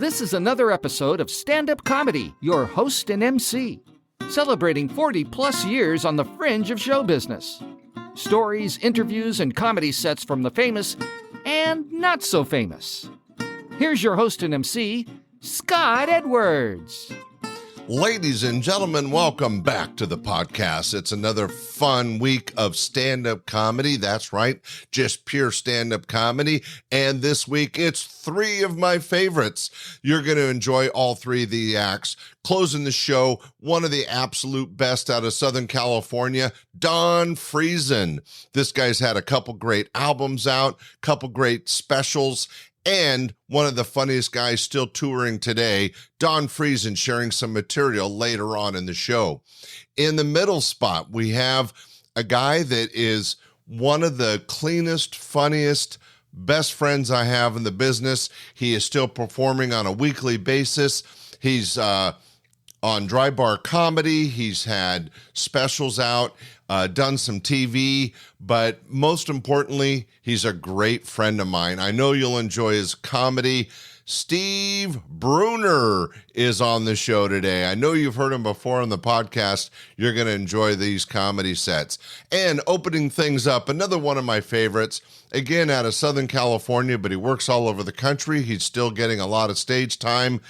This is another episode of Standup Comedy, your host and MC, celebrating 40-plus years on the fringe of show business. Stories, interviews, and comedy sets from the famous and not so famous. Here's your host and MC, Scott Edwards. Ladies and gentlemen, welcome back to the podcast. It's another fun week of stand-up comedy. That's right, just pure stand-up comedy. And this week, it's three of my favorites. You're going to enjoy all three of the acts. Closing the show, one of the absolute best out of Southern California, Don Friesen. This guy's had a couple great albums out, couple great specials, and one of the funniest guys still touring today, Don Friesen, sharing some material later on in the show. In the middle spot, we have a guy that is one of the cleanest, funniest, best friends I have in the business. He is still performing on a weekly basis. He's on Dry Bar Comedy. He's had specials out, done some TV, but most importantly, he's a great friend of mine. I know you'll enjoy his comedy. Steve Bruner is on the show today. I know you've heard him before on the podcast. You're going to enjoy these comedy sets. And opening things up, another one of my favorites, again out of Southern California, but he works all over the country. He's still getting a lot of stage time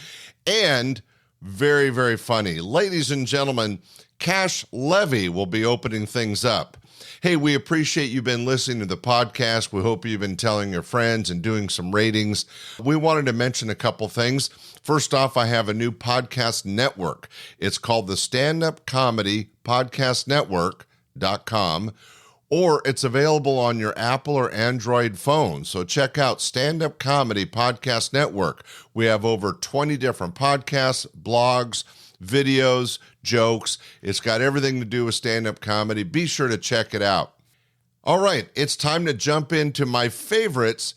and very, very funny. Ladies and gentlemen, Cash Levy will be opening things up. Hey, we appreciate you've been listening to the podcast. We hope you've been telling your friends and doing some ratings. We wanted to mention a couple things. First off, I have a new podcast network. It's called the Standup Comedy Podcast Network.com, or it's available on your Apple or Android phone. So check out Stand-Up Comedy Podcast Network. We have over 20 different podcasts, blogs, videos, jokes. It's got everything to do with stand-up comedy. Be sure to check it out. All right, it's time to jump into my favorites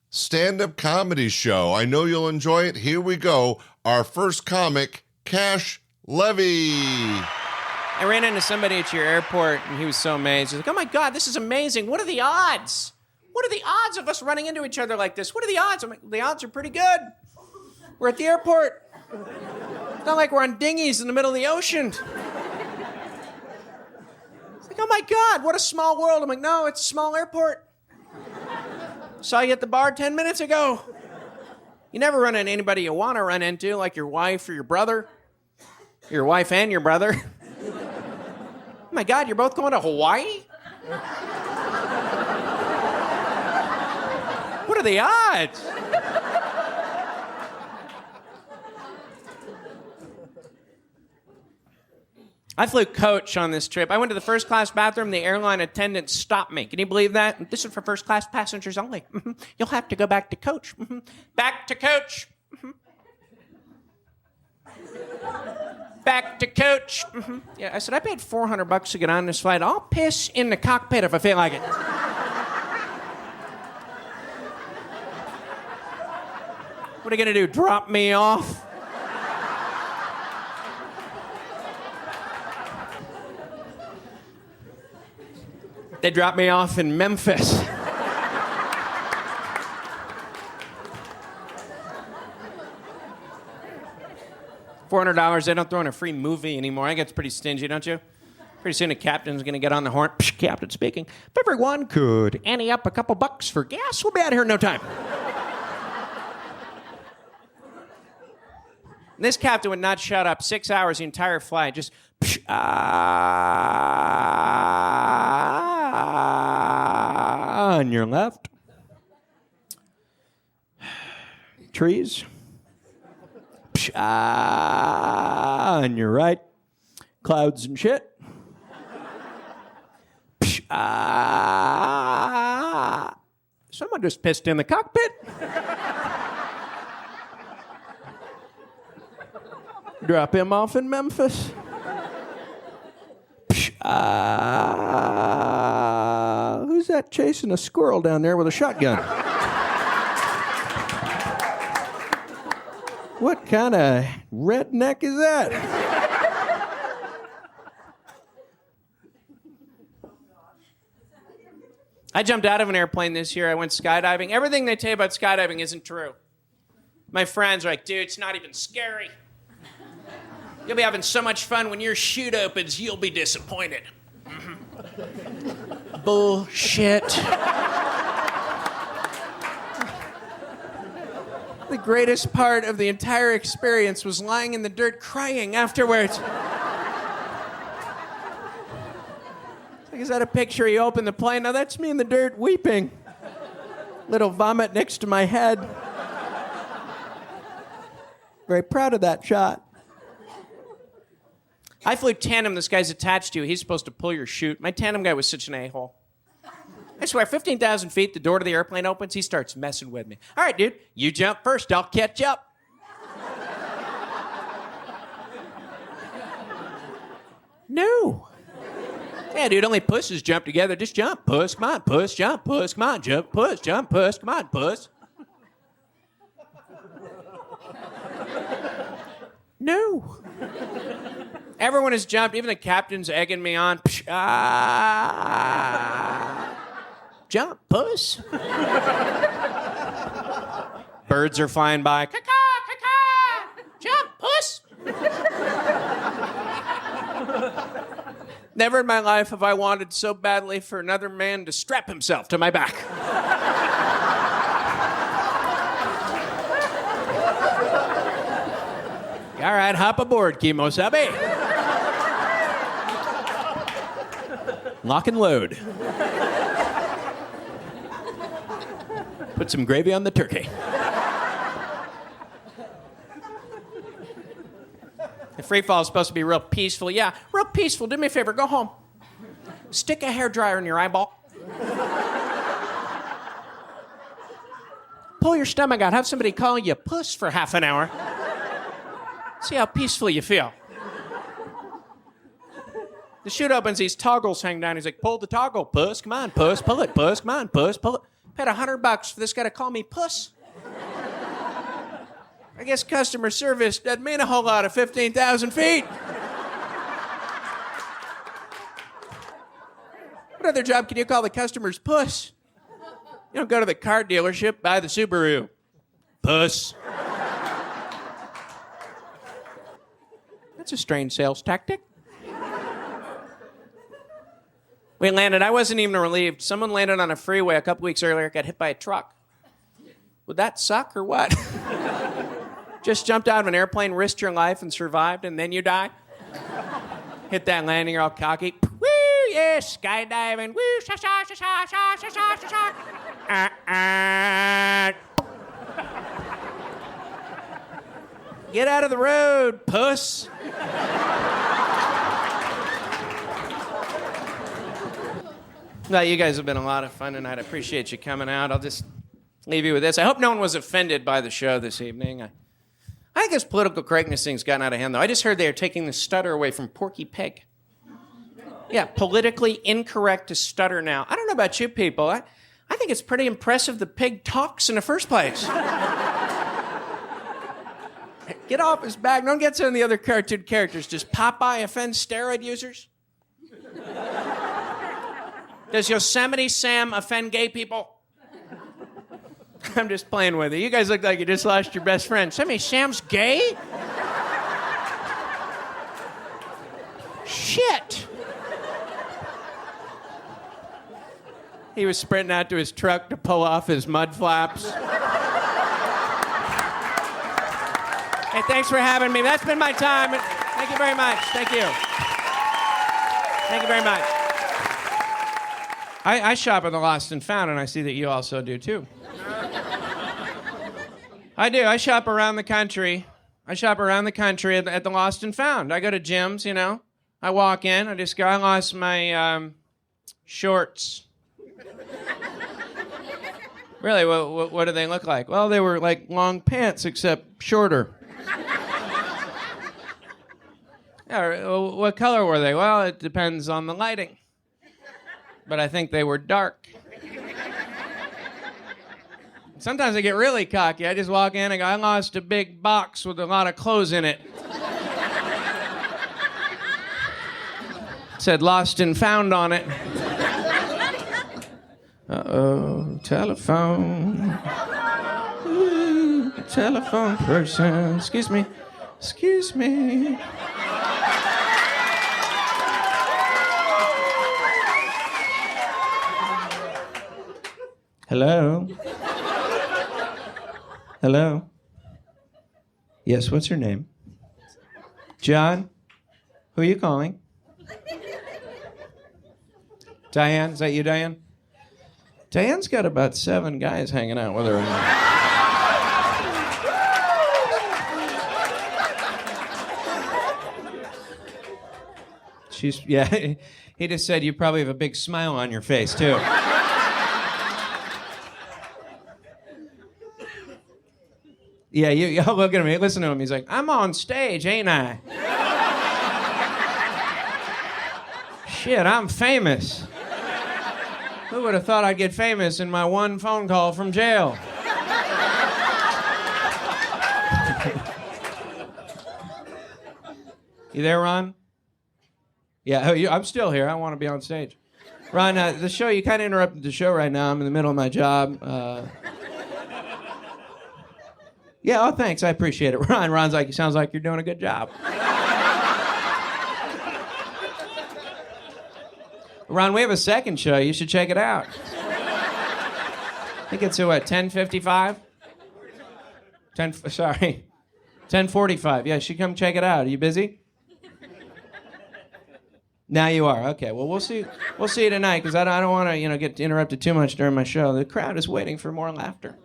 stand-up comedy show. I know you'll enjoy it. Here we go. Our first comic, Cash Levy. I ran into somebody at your airport, and he was so amazed. He was like, oh, my God, this is amazing. What are the odds? What are the odds of us running into each other like this? What are the odds? I'm like, the odds are pretty good. We're at the airport. It's not like we're on dinghies in the middle of the ocean. It's like, oh, my God, what a small world. I'm like, no, it's a small airport. Saw you at the bar 10 minutes ago. You never run into anybody you want to run into, like your wife or your brother. Your wife and your brother. Oh my God, you're both going to Hawaii? What are the odds? I flew coach on this trip. I went to the first class bathroom. The airline attendant stopped me. Can you believe that? This is for first class passengers only. You'll have to go back to coach. Back to coach. Back to coach. Yeah, I said, I paid $400 to get on this flight. I'll piss in the cockpit if I feel like it. What are you going to do, drop me off? They dropped me off in Memphis. $400, they don't throw in a free movie anymore. I get pretty stingy, don't you? Pretty soon a captain's going to get on the horn. Psh, Captain speaking. If everyone could ante up a couple bucks for gas, we'll be out of here in no time. And this captain would not shut up. 6 hours, the entire flight. Just, psh, on your left. Trees. Psh, on your right. Clouds and shit. Psh, someone just pissed in the cockpit. Drop him off in Memphis. Psh, who's that chasing a squirrel down there with a shotgun? What kind of redneck is that? I jumped out of an airplane this year. I went skydiving. Everything they tell you about skydiving isn't true. My friends are like, dude, it's not even scary. You'll be having so much fun when your chute opens, you'll be disappointed. Mm-hmm. Bullshit. The greatest part of the entire experience was lying in the dirt crying afterwards. Like, is that a picture you open the plane? No, that's me in the dirt weeping. Little vomit next to my head. Very proud of that shot. I flew tandem. This guy's attached to you. He's supposed to pull your chute. My tandem guy was such an a-hole. I swear, 15,000 feet, the door to the airplane opens, he starts messing with me. All right, dude, you jump first, I'll catch up. No. Yeah, dude, only pussies jump together. Just jump, puss, come on, puss, jump, puss, come on, jump, puss, come on, puss. No. Everyone has jumped, even the captain's egging me on. Jump, puss. Birds are flying by. Caw-caw, caw-caw. Jump, puss. Never in my life have I wanted so badly for another man to strap himself to my back. All right, hop aboard, Kimosabe. Lock and load. Put some gravy on the turkey. The free fall is supposed to be real peaceful. Yeah, real peaceful. Do me a favor, go home. Stick a hairdryer in your eyeball. Pull your stomach out. Have somebody call you puss for half an hour. See how peaceful you feel. The chute opens, these toggles hang down. He's like, pull the toggle, puss. Come on, puss. Pull it, puss. Come on, puss. Pull it. Paid $100 for this guy to call me puss. I guess customer service doesn't mean a whole lot at 15,000 feet. What other job can you call the customers puss? You don't go to the car dealership, buy the Subaru. Puss. That's a strange sales tactic. We landed. I wasn't even relieved. Someone landed on a freeway a couple weeks earlier, got hit by a truck. Would that suck or what? Just jumped out of an airplane, risked your life, and survived, and then you die? Hit that landing, you're all cocky. Woo, yeah, skydiving. Woo, sha sha sha sha sha sha sha sha sha. Get out of the road, puss. Well, you guys have been a lot of fun tonight. I appreciate you coming out. I'll just leave you with this. I hope no one was offended by the show this evening. I think this political correctness thing's gotten out of hand, though. I just heard they are taking the stutter away from Porky Pig. Yeah, politically incorrect to stutter now. I don't know about you people. I think it's pretty impressive the pig talks in the first place. Get off his back. Don't get some of the other cartoon characters. Does Popeye offend steroid users? Does Yosemite Sam offend gay people? I'm just playing with you. You guys look like you just lost your best friend. Yosemite Sam's gay? Shit. He was sprinting out to his truck to pull off his mud flaps. Hey, thanks for having me. That's been my time. Thank you very much. Thank you. Thank you very much. I shop at the Lost and Found, and I see that you also do, too. I do. I shop around the country. I shop around the country at the Lost and Found. I go to gyms, you know. I walk in. I just go, I lost my shorts. Really, what do they look like? Well, they were like long pants, except shorter. Yeah, what color were they? Well, it depends on the lighting. But I think they were dark. Sometimes I get really cocky. I just walk in and go, I lost a big box with a lot of clothes in it. It said Lost and Found on it. Uh-oh, telephone. Ooh, telephone person. Excuse me. Excuse me. Hello? Hello? Yes, what's your name? John? Who are you calling? Diane? Is that you, Diane? Diane's got about 7 guys hanging out with her. Yeah, he just said you probably have a big smile on your face, too. Yeah, you look at him, listen to him. He's like, I'm on stage, ain't I? Shit, I'm famous. Who would have thought I'd get famous in my one phone call from jail? You there, Ron? Yeah, I'm still here. I want to be on stage. Ron, the show, you kind of interrupted the show right now. I'm in the middle of my job. Yeah, oh, thanks. I appreciate it. Ron's like, sounds like you're doing a good job. Ron, we have a second show. You should check it out. I think it's at, what, 10:55? 10:45. Yeah, you should come check it out. Are you busy? Now you are. Okay, well, we'll see you tonight, because I don't want to, get interrupted too much during my show. The crowd is waiting for more laughter.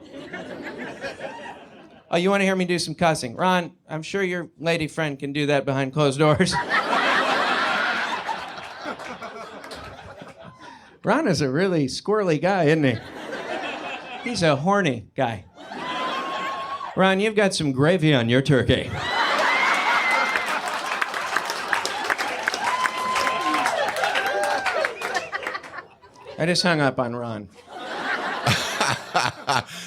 Oh, you want to hear me do some cussing? Ron, I'm sure your lady friend can do that behind closed doors. Ron is a really squirrely guy, isn't he? He's a horny guy. Ron, you've got some gravy on your turkey. I just hung up on Ron.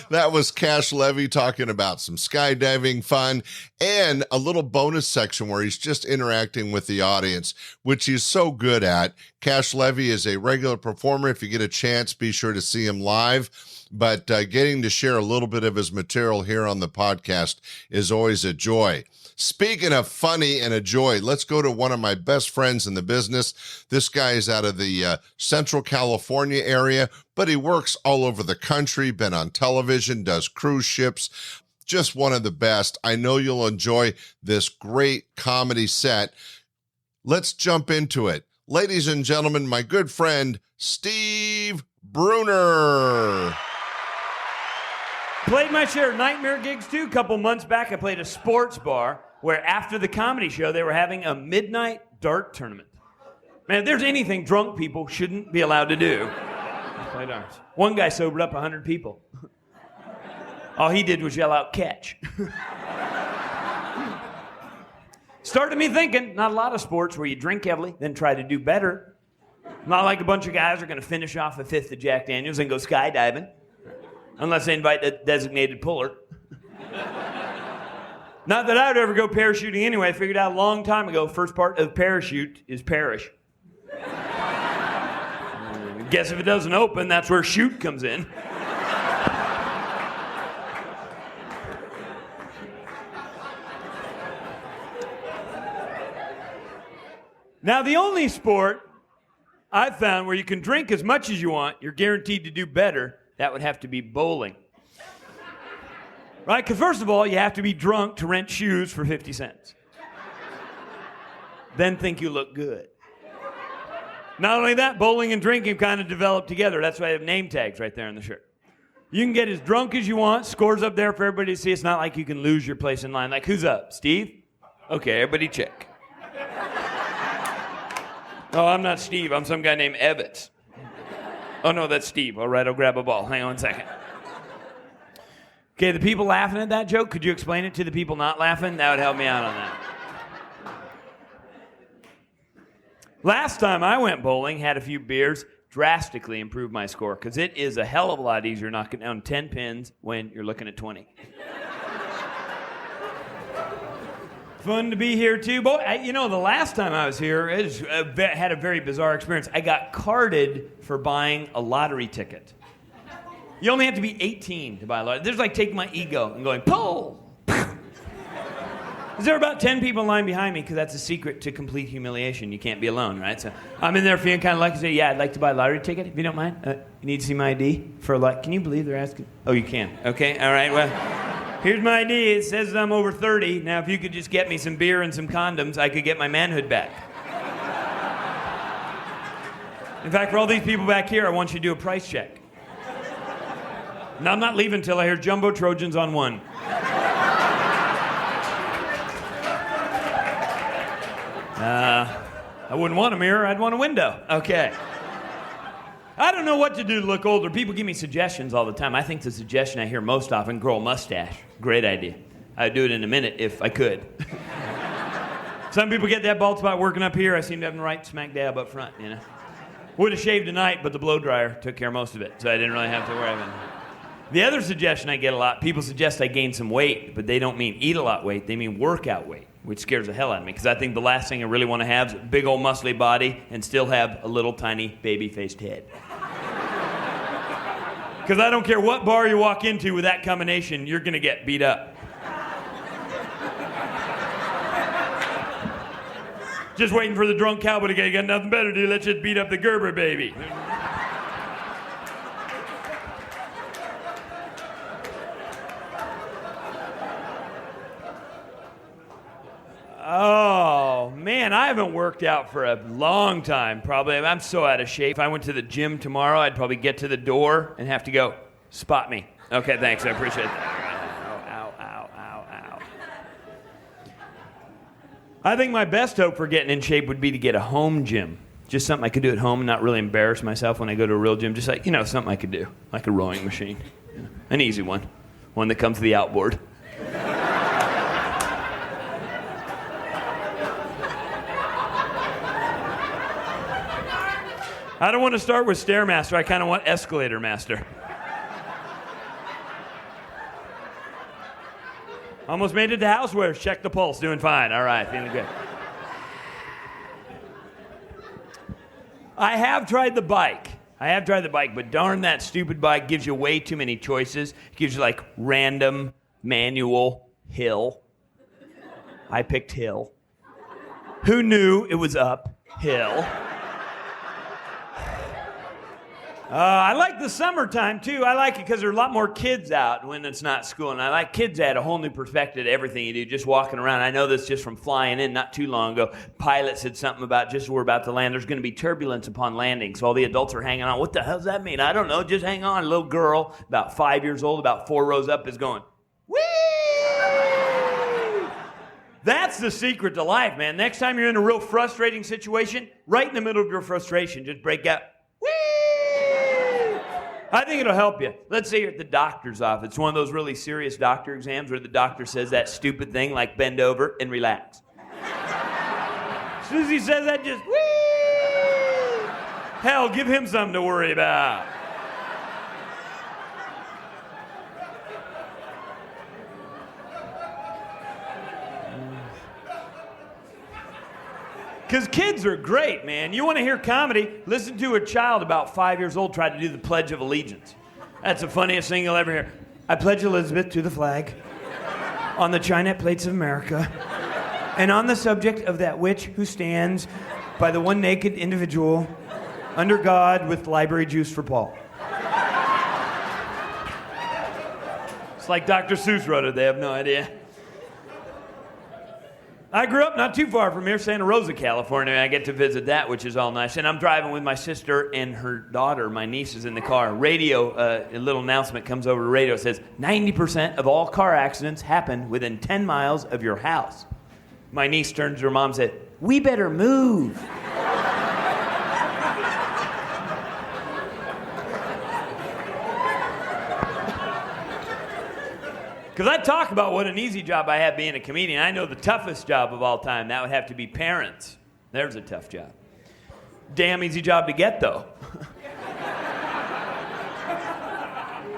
That was Cash Levy talking about some skydiving fun and a little bonus section where he's just interacting with the audience, which he's so good at. Cash Levy is a regular performer. If you get a chance, be sure to see him live. But getting to share a little bit of his material here on the podcast is always a joy. Speaking of funny and a joy, let's go to one of my best friends in the business. This guy is out of the Central California area, but he works all over the country, been on television, does cruise ships. Just one of the best. I know you'll enjoy this great comedy set. Let's jump into it. Ladies and gentlemen, my good friend, Steve Bruner. Played my share of nightmare gigs, too. A couple months back, I played a sports bar where after the comedy show, they were having a midnight dart tournament. Man, if there's anything drunk people shouldn't be allowed to do, play darts. One guy sobered up 100 people. All he did was yell out, catch. Started me thinking, not a lot of sports where you drink heavily, then try to do better. Not like a bunch of guys are going to finish off a fifth of Jack Daniels and go skydiving. Unless they invite a designated puller. Not that I would ever go parachuting anyway. I figured out a long time ago, first part of parachute is perish. Guess if it doesn't open, that's where shoot comes in. Now, the only sport I've found where you can drink as much as you want, you're guaranteed to do better, that would have to be bowling. Right? Because first of all, you have to be drunk to rent shoes for 50 cents. Then think you look good. Not only that, bowling and drinking kind of develop together. That's why I have name tags right there on the shirt. You can get as drunk as you want. Scores up there for everybody to see. It's not like you can lose your place in line. Like, who's up? Steve? Okay, everybody check. Oh, I'm not Steve. I'm some guy named Ebbets. Oh, no, that's Steve. All right, I'll grab a ball. Hang on a second. Okay, the people laughing at that joke, could you explain it to the people not laughing? That would help me out on that. Last time I went bowling, had a few beers, drastically improved my score, because it is a hell of a lot easier knocking down 10 pins when you're looking at 20. Fun to be here, too. Boy, the last time I was here, had a very bizarre experience. I got carded for buying a lottery ticket. You only have to be 18 to buy a lottery. There's like taking my ego and going, pull! There are about 10 people in line behind me because that's a secret to complete humiliation. You can't be alone, right? So I'm in there feeling kind of lucky. Say, yeah, I'd like to buy a lottery ticket if you don't mind. You need to see my ID for a lot. Can you believe they're asking? Oh, you can. Okay, all right. Well, here's my ID. It says I'm over 30. Now, if you could just get me some beer and some condoms, I could get my manhood back. In fact, for all these people back here, I want you to do a price check. Now, I'm not leaving until I hear Jumbo Trojans on one. I wouldn't want a mirror, I'd want a window. Okay. I don't know what to do to look older. People give me suggestions all the time. I think the suggestion I hear most often, grow a mustache. Great idea. I'd do it in a minute if I could. Some people get that bald spot working up here. I seem to have them right smack dab up front, you know. Would have shaved tonight, but the blow dryer took care of most of it, so I didn't really have to worry about it. The other suggestion I get a lot, people suggest I gain some weight, but they don't mean eat a lot weight, they mean workout weight, which scares the hell out of me, because I think the last thing I really want to have is a big old muscly body and still have a little tiny baby-faced head. Because I don't care what bar you walk into with that combination, you're going to get beat up. Just waiting for the drunk cowboy to get, you got nothing better to do, let's just beat up the Gerber baby. Oh, man, I haven't worked out for a long time, probably. I'm so out of shape. If I went to the gym tomorrow, I'd probably get to the door and have to go, spot me. Okay, thanks, I appreciate that. Ow. I think my best hope for getting in shape would be to get a home gym. Just something I could do at home and not really embarrass myself when I go to a real gym. Just like, something I could do, like a rowing machine. An easy one that comes with the outboard. I don't want to start with Stairmaster. I kind of want Escalator Master. Almost made it to Housewares. Check the pulse. Doing fine. All right. Feeling good. I have tried the bike, but darn, that stupid bike gives you way too many choices. It gives you like random, manual, hill. I picked hill. Who knew it was uphill? I like the summertime, too. I like it because there are a lot more kids out when it's not school. And I like kids add a whole new perspective to everything you do, just walking around. I know this just from flying in not too long ago. Pilot said something about just as we're about to land, there's going to be turbulence upon landing. So all the adults are hanging on. What the hell does that mean? I don't know. Just hang on. A little girl, about 5 years old, about 4 rows up, is going, whee! That's the secret to life, man. Next time you're in a real frustrating situation, right in the middle of your frustration, just break out, whee! I think it'll help you. Let's say you're at the doctor's office. It's one of those really serious doctor exams where the doctor says that stupid thing like bend over and relax. As soon as he says that, just whee! Hell, give him something to worry about. Because kids are great, man. You want to hear comedy? Listen to a child about 5 years old try to do the Pledge of Allegiance. That's the funniest thing you'll ever hear. I pledge Elizabeth to the flag, on the china plates of America, and on the subject of that witch who stands by the one naked individual under God with library juice for Paul. It's like Dr. Seuss wrote it. They have no idea. I grew up not too far from here, Santa Rosa, California. I get to visit that, which is all nice. And I'm driving with my sister and her daughter. My niece is in the car. A little announcement comes over the radio. It says, 90% of all car accidents happen within 10 miles of your house. My niece turned to her mom and said, we better move. Because I talk about what an easy job I have being a comedian. I know the toughest job of all time, that would have to be parents. There's a tough job. Damn easy job to get, though.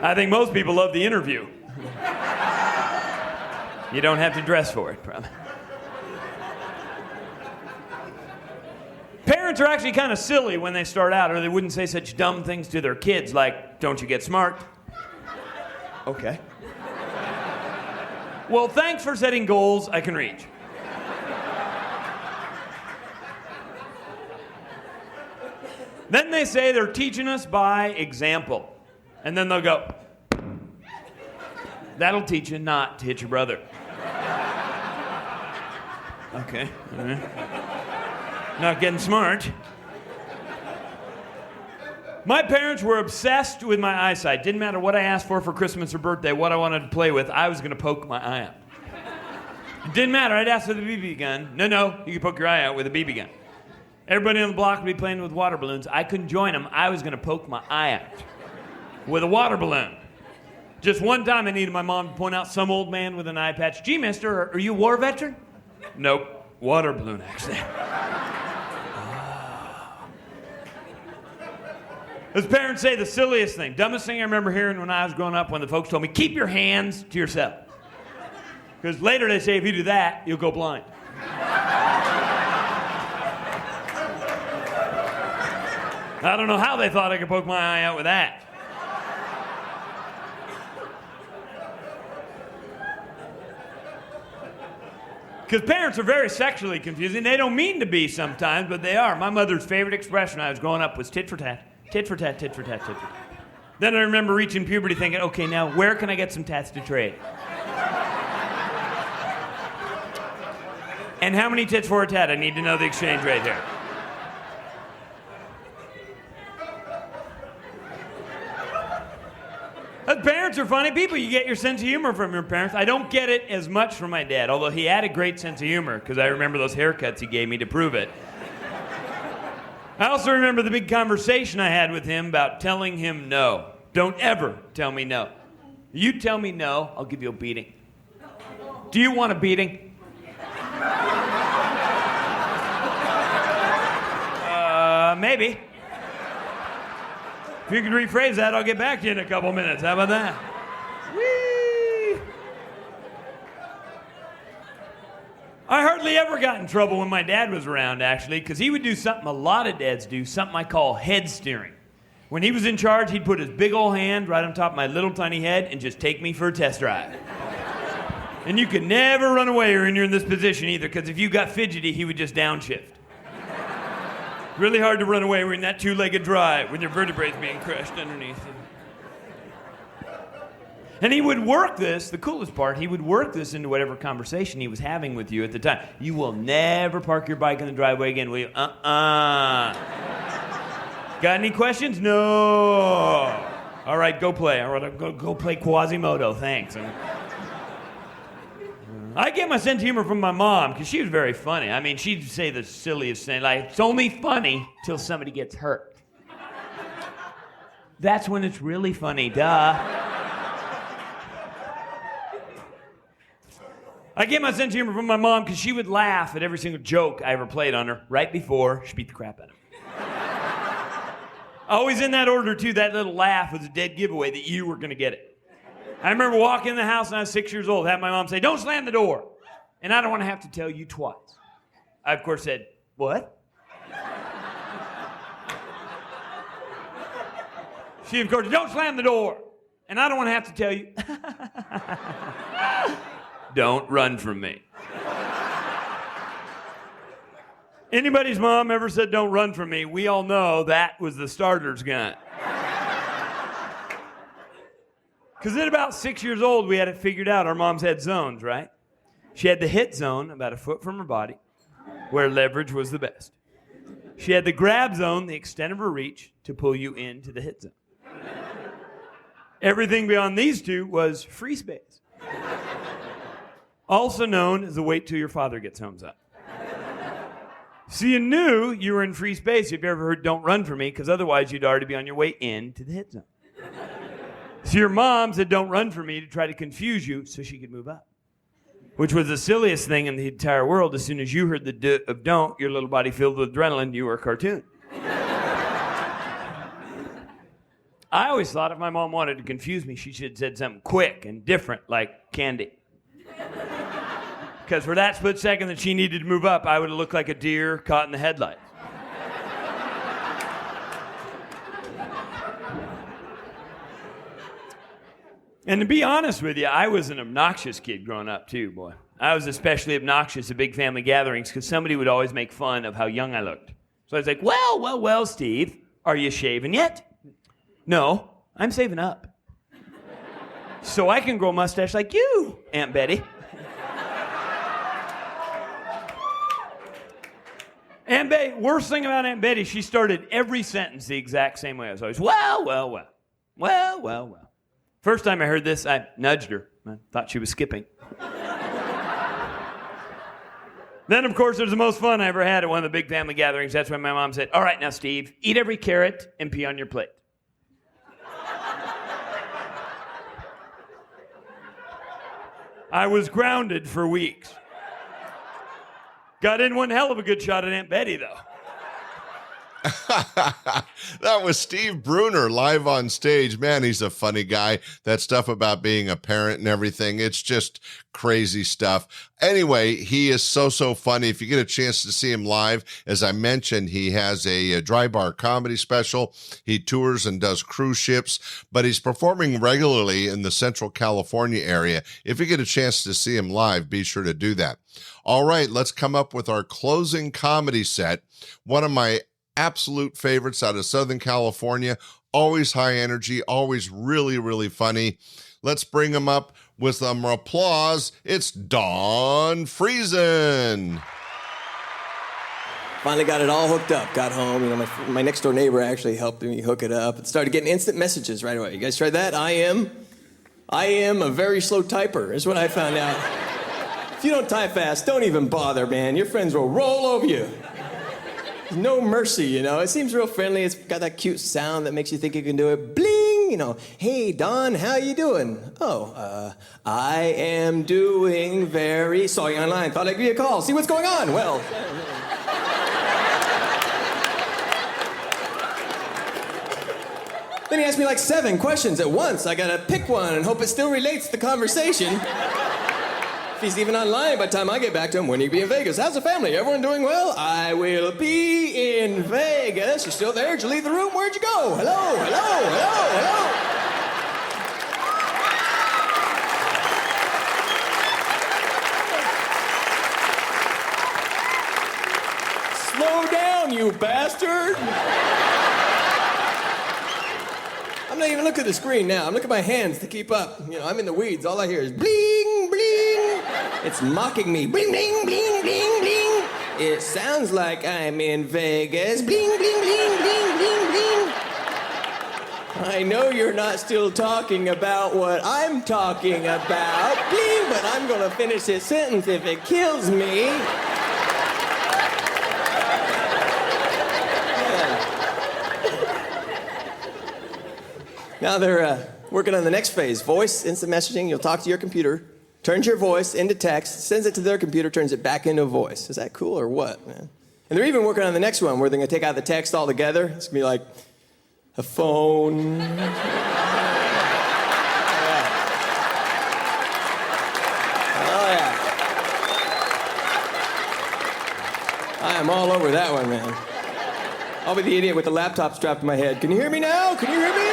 I think most people love the interview. You don't have to dress for it, probably. Parents are actually kind of silly when they start out, or they wouldn't say such dumb things to their kids like, don't you get smart? Okay. Well, thanks for setting goals I can reach. Then they say they're teaching us by example. And then they'll go, that'll teach you not to hit your brother. Okay, all right. Not getting smart. My parents were obsessed with my eyesight. Didn't matter what I asked for Christmas or birthday, what I wanted to play with, I was going to poke my eye out. It didn't matter. I'd ask for the BB gun. No, you can poke your eye out with a BB gun. Everybody on the block would be playing with water balloons. I couldn't join them. I was going to poke my eye out with a water balloon. Just one time I needed my mom to point out some old man with an eye patch. Gee, mister, are you a war veteran? Nope. Water balloon accident. His parents say the silliest thing, dumbest thing I remember hearing when I was growing up when the folks told me, keep your hands to yourself. Because later they say if you do that, you'll go blind. I don't know how they thought I could poke my eye out with that. Because parents are very sexually confusing. They don't mean to be sometimes, but they are. My mother's favorite expression when I was growing up was tit for tat. Tit for tat, tit for tat, tit for tat. Then I remember reaching puberty thinking, okay, now where can I get some tats to trade? And how many tits for a tat? I need to know the exchange rate here. Parents are funny people. You get your sense of humor from your parents. I don't get it as much from my dad, although he had a great sense of humor because I remember those haircuts he gave me to prove it. I also remember the big conversation I had with him about telling him no. Don't ever tell me no. You tell me no, I'll give you a beating. Do you want a beating? Maybe. If you could rephrase that, I'll get back to you in a couple minutes. How about that? Whee! I hardly ever got in trouble when my dad was around, actually, because he would do something a lot of dads do, something I call head steering. When he was in charge, he'd put his big old hand right on top of my little tiny head and just take me for a test drive. And you could never run away when you're in this position either, because if you got fidgety, he would just downshift. Really hard to run away when you're in that two-legged drive with your vertebrae being crushed underneath you. And he would work this, the coolest part, he would work this into whatever conversation he was having with you at the time. You will never park your bike in the driveway again, will you? Got any questions? No. All right, go play. All right, go play Quasimodo, thanks. I get my sense of humor from my mom because she was very funny. I mean, she'd say the silliest thing, like, it's only funny till somebody gets hurt. That's when it's really funny, duh. I get my sense of humor from my mom because she would laugh at every single joke I ever played on her right before she beat the crap out of me. Always in that order, too. That little laugh was a dead giveaway that you were going to get it. I remember walking in the house when I was 6 years old, had my mom say, don't slam the door. And I don't want to have to tell you twice. I, of course, said, what? She, of course, don't slam the door. And I don't want to have to tell you. Don't run from me. Anybody's mom ever said, don't run from me, we all know that was the starter's gun. Because at about 6 years old, we had it figured out. Our moms had zones, right? She had the hit zone, about a foot from her body, where leverage was the best. She had the grab zone, the extent of her reach, to pull you into the hit zone. Everything beyond these two was free space. Also known as the wait till your father gets home zone. So you knew you were in free space if you ever heard don't run from me, because otherwise you'd already be on your way into the hit zone. So your mom said, don't run from me, to try to confuse you so she could move up. Which was the silliest thing in the entire world. As soon as you heard the d of don't, your little body filled with adrenaline, you were a cartoon. I always thought if my mom wanted to confuse me, she should have said something quick and different, like candy. Because for that split second that she needed to move up, I would have looked like a deer caught in the headlights. And to be honest with you, I was an obnoxious kid growing up too, boy. I was especially obnoxious at big family gatherings because somebody would always make fun of how young I looked. So I was like, well, Steve, are you shaving yet? No, I'm saving up. So I can grow a mustache like you, Aunt Betty. Aunt Betty, worst thing about Aunt Betty, she started every sentence the exact same way. I was always, well. First time I heard this, I nudged her. I thought she was skipping. Then, of course, it was the most fun I ever had at one of the big family gatherings. That's when my mom said, all right, now, Steve, eat every carrot and pee on your plate. I was grounded for weeks. Got in one hell of a good shot at Aunt Betty, though. That was Steve Bruner live on stage. Man, he's a funny guy. That stuff about being a parent and everything, it's just crazy stuff. Anyway, he is so funny. If you get a chance to see him live, as I mentioned, he has a dry bar comedy special. He tours and does cruise ships, but he's performing regularly in the Central California area. If you get a chance to see him live, be sure to do that. All right, let's come up with our closing comedy set. One of my absolute favorites out of Southern California, always high energy, always really funny. Let's bring him up with some applause. It's Don Friesen. Finally got it all hooked up, got home. You know, my next door neighbor actually helped me hook it up and started getting instant messages right away. You guys tried that? I am a very slow typer, is what I found out. If you don't type fast, don't even bother, man. Your friends will roll over you. No mercy, you know. It seems real friendly. It's got that cute sound that makes you think you can do it. Bling! You know, hey, Don, how you doing? Oh, I am doing very... Saw you online, thought I'd give you a call. See what's going on? Well... Then he asked me like 7 questions at once. I gotta pick one and hope it still relates to the conversation. If he's even online by the time I get back to him, when you be in Vegas? How's the family? Everyone doing well? I will be in Vegas. You still there? Did you leave the room? Where'd you go? Hello. Slow down, you bastard. I'm not even looking at the screen now. I'm looking at my hands to keep up. You know, I'm in the weeds. All I hear is bling, bling. It's mocking me. Bling, bling, bling, bling, bling. It sounds like I'm in Vegas. Bling, bling, bling, bling, bling, bling. I know you're not still talking about what I'm talking about. Bling, but I'm going to finish this sentence if it kills me. Now they're working on the next phase. Voice, instant messaging. You'll talk to your computer, turns your voice into text, sends it to their computer, turns it back into a voice. Is that cool or what, man? And they're even working on the next one where they're going to take out the text altogether. It's going to be like a phone. I am all over that one, man. I'll be the idiot with the laptop strapped to my head. Can you hear me now? Can you hear me?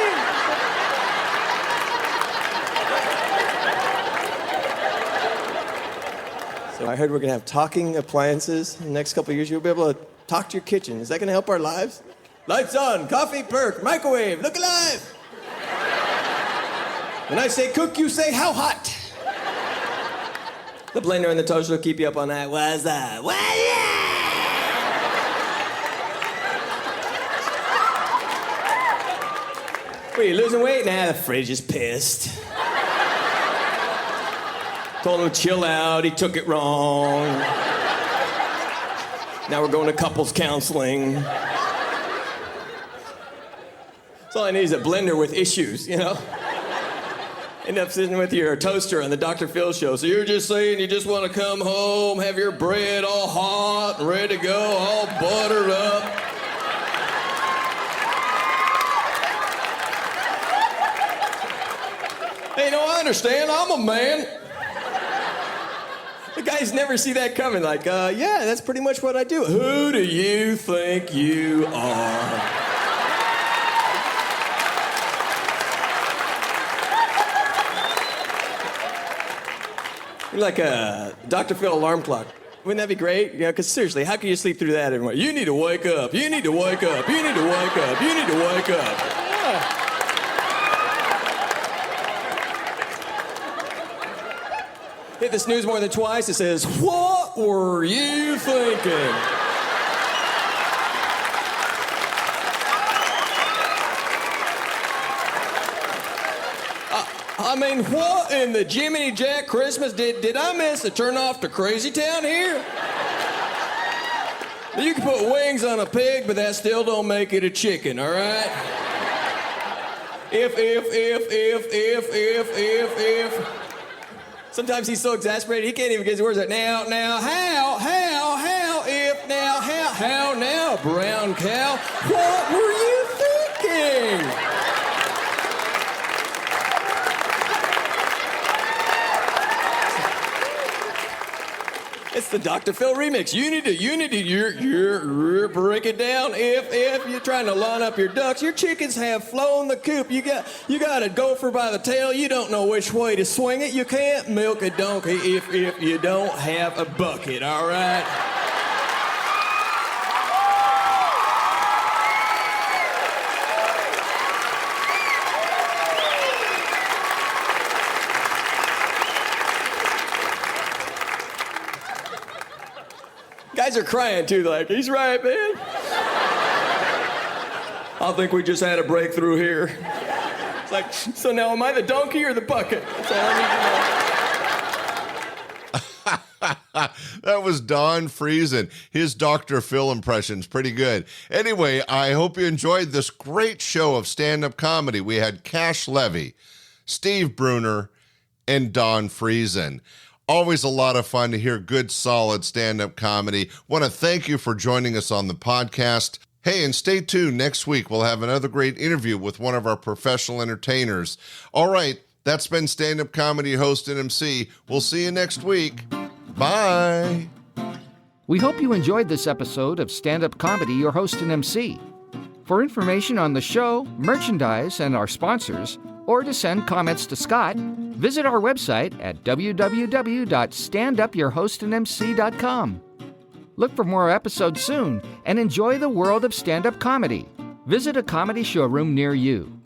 So I heard we're going to have talking appliances in the next couple of years. You'll be able to talk to your kitchen. Is that going to help our lives? Lights on, coffee perk, microwave, look alive. When I say cook, you say how hot. The blender and the toaster will keep you up all night. What's that? What's that? What, are you losing weight? Nah, the fridge is pissed. Told him to chill out, he took it wrong. Now we're going to couples counseling. So all I need is a blender with issues, you know? End up sitting with your toaster on the Dr. Phil show. So you're just saying you just want to come home, have your bread all hot and ready to go, all buttered up. Hey, no, I understand. I'm a man. The guys never see that coming. Like, yeah, that's pretty much what I do. Who do you think you are? You're like a Dr. Phil alarm clock. Wouldn't that be great? Yeah, because seriously, how can you sleep through that anymore? You need to wake up. You need to wake up. You need to wake up. You need to wake up. Yeah. Hit the snooze more than twice, it says, "What were you thinking?" I mean, what in the Jiminy Jack Christmas? Did I miss a turn off to Crazy Town here? You can put wings on a pig, but that still don't make it a chicken, all right? If. Sometimes he's so exasperated he can't even get his words out. Now, if, now, how, now, brown cow? What were you thinking? It's the Dr. Phil remix. You need to break it down. If you're trying to line up your ducks, your chickens have flown the coop. You got a gopher by the tail. You don't know which way to swing it. You can't milk a donkey if you don't have a bucket, all right? Guys are crying too, like, he's right, man. I think we just had a breakthrough here. It's like, so now am I the donkey or the bucket? That's all I need to know. That was Don Friesen. His Dr. Phil impression's pretty good. Anyway, I hope you enjoyed this great show of stand-up comedy. We had Cash Levy, Steve Bruner, and Don Friesen. Always a lot of fun to hear good, solid stand-up comedy. Want to thank you for joining us on the podcast. Hey, and stay tuned. Next week, we'll have another great interview with one of our professional entertainers. All right, that's been stand-up comedy host and MC. We'll see you next week. Bye. We hope you enjoyed this episode of Stand-Up Comedy, your host and MC. For information on the show, merchandise, and our sponsors, or to send comments to Scott, visit our website at www.standupyourhostandmc.com. Look for more episodes soon and enjoy the world of stand-up comedy. Visit a comedy showroom near you.